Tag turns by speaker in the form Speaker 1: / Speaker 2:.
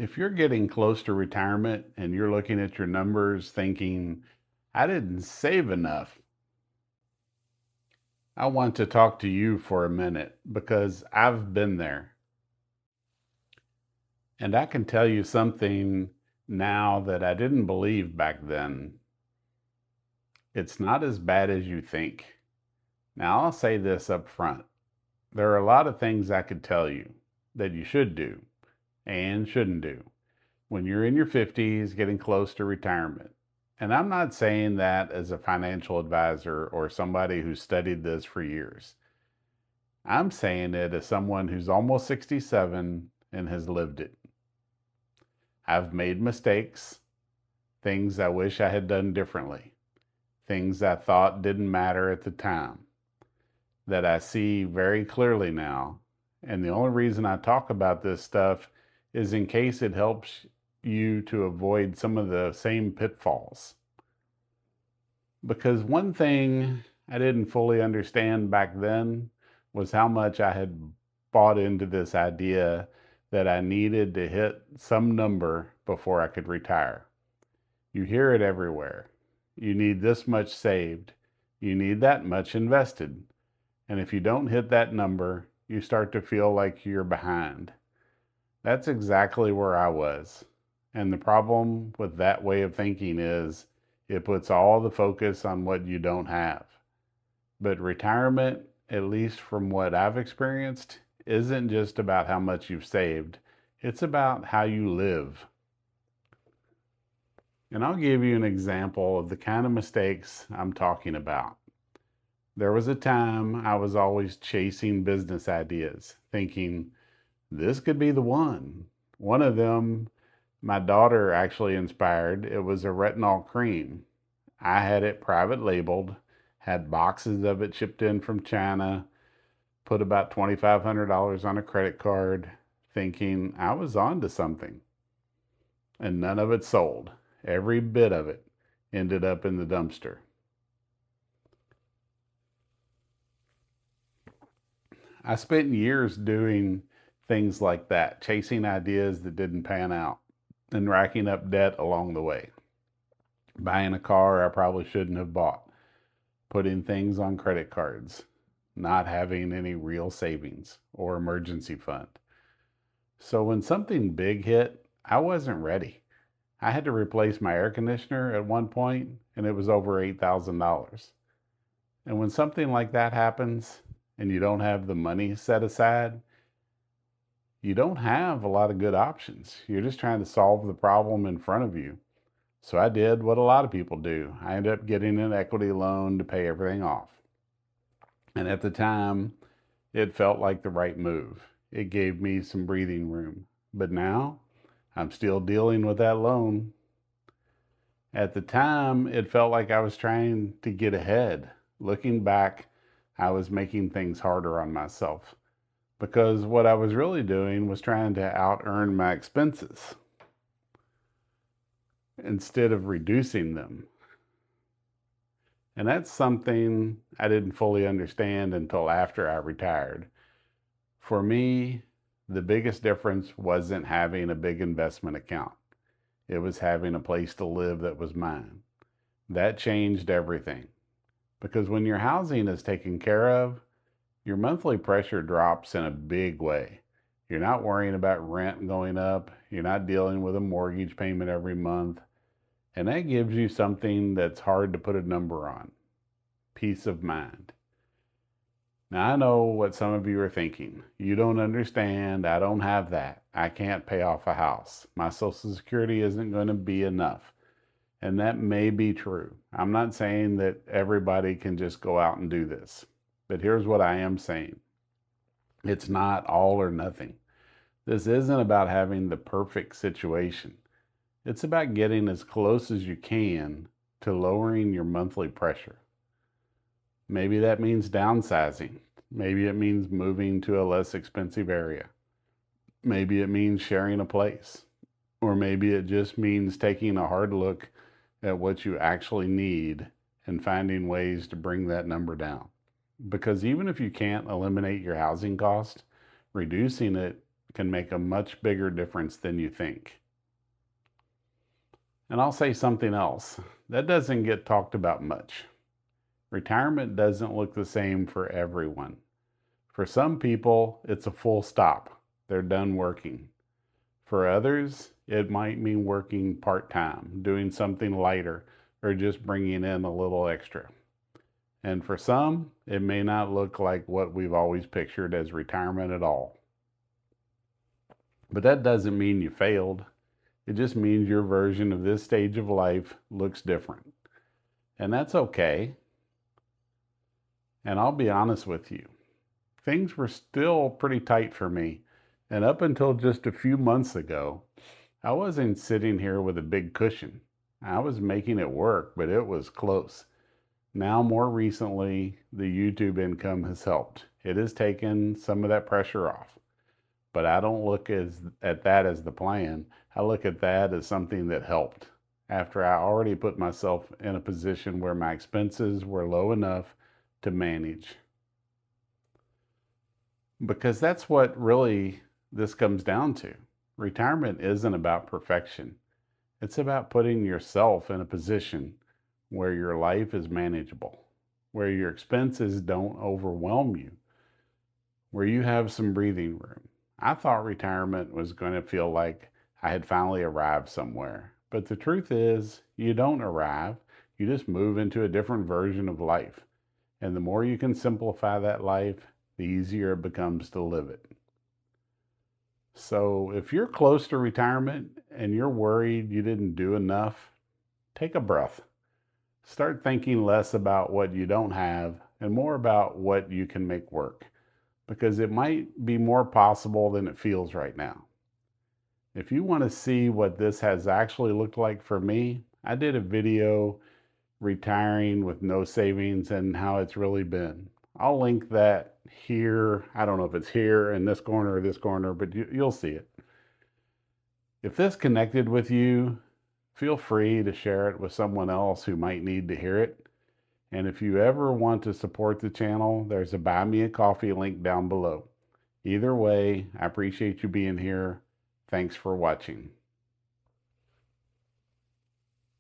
Speaker 1: If you're getting close to retirement and you're looking at your numbers thinking, I didn't save enough, I want to talk to you for a minute because I've been there. And I can tell you something now that I didn't believe back then. It's not as bad as you think. Now, I'll say this up front. There are a lot of things I could tell you that you should do and shouldn't do when you're in your 50s getting close to retirement. And I'm not saying that as a financial advisor or somebody who's studied this for years. I'm saying it as someone who's almost 67 and has lived it. I've made mistakes, things I wish I had done differently, things I thought didn't matter at the time that I see very clearly now. And the only reason I talk about this stuff is in case it helps you to avoid some of the same pitfalls. Because one thing I didn't fully understand back then was how much I had bought into this idea that I needed to hit some number before I could retire. You hear it everywhere. You need this much saved. You need that much invested. And if you don't hit that number, you start to feel like you're behind. That's exactly where I was. And the problem with that way of thinking is it puts all the focus on what you don't have. But retirement, at least from what I've experienced, isn't just about how much you've saved. It's about how you live. And I'll give you an example of the kind of mistakes I'm talking about. There was a time I was always chasing business ideas, thinking, this could be the one. One of them, my daughter actually inspired. It was a retinol cream. I had it private labeled, had boxes of it shipped in from China, put about $2,500 on a credit card, thinking I was on to something. And none of it sold. Every bit of it ended up in the dumpster. I spent years doing things like that, chasing ideas that didn't pan out and racking up debt along the way. Buying a car I probably shouldn't have bought, putting things on credit cards, not having any real savings or emergency fund. So when something big hit, I wasn't ready. I had to replace my air conditioner at one point, and it was over $8,000. And when something like that happens and you don't have the money set aside, you don't have a lot of good options. You're just trying to solve the problem in front of you. So I did what a lot of people do. I ended up getting an equity loan to pay everything off. And at the time, it felt like the right move. It gave me some breathing room. But now, I'm still dealing with that loan. At the time, it felt like I was trying to get ahead. Looking back, I was making things harder on myself because what I was really doing was trying to out earn my expenses instead of reducing them. And that's something I didn't fully understand until after I retired. For me, the biggest difference wasn't having a big investment account. It was having a place to live that was mine. That changed everything. Because when your housing is taken care of, your monthly pressure drops in a big way. You're not worrying about rent going up. You're not dealing with a mortgage payment every month. And that gives you something that's hard to put a number on: peace of mind. Now, I know what some of you are thinking. You don't understand. I don't have that. I can't pay off a house. My Social Security isn't going to be enough. And that may be true. I'm not saying that everybody can just go out and do this. But here's what I am saying: it's not all or nothing. This isn't about having the perfect situation. It's about getting as close as you can to lowering your monthly pressure. Maybe that means downsizing. Maybe it means moving to a less expensive area. Maybe it means sharing a place. Or maybe it just means taking a hard look at what you actually need and finding ways to bring that number down. Because even if you can't eliminate your housing cost, reducing it can make a much bigger difference than you think. And I'll say something else that doesn't get talked about much. Retirement doesn't look the same for everyone. For some people, it's a full stop. They're done working. For others, it might mean working part-time, doing something lighter, or just bringing in a little extra. And for some, it may not look like what we've always pictured as retirement at all. But that doesn't mean you failed. It just means your version of this stage of life looks different. And that's okay. And I'll be honest with you, things were still pretty tight for me. And up until just a few months ago, I wasn't sitting here with a big cushion. I was making it work, but it was close. Now, more recently, the YouTube income has helped. It has taken some of that pressure off. But I don't look at that as the plan. I look at that as something that helped after I already put myself in a position where my expenses were low enough to manage. Because that's what really this comes down to. Retirement isn't about perfection. It's about putting yourself in a position where your life is manageable, where your expenses don't overwhelm you, where you have some breathing room. I thought retirement was going to feel like I had finally arrived somewhere. But the truth is, you don't arrive. You just move into a different version of life. And the more you can simplify that life, the easier it becomes to live it. So if you're close to retirement and you're worried you didn't do enough, take a breath. Start thinking less about what you don't have and more about what you can make work, because it might be more possible than it feels right now. If you want to see what this has actually looked like for me, I did a video retiring with no savings and how it's really been. I'll link that here. I don't know if it's here in this corner or this corner, but you'll see it. If this connected with you, feel free to share it with someone else who might need to hear it. And if you ever want to support the channel, there's a Buy Me a Coffee link down below. Either way, I appreciate you being here. Thanks for watching.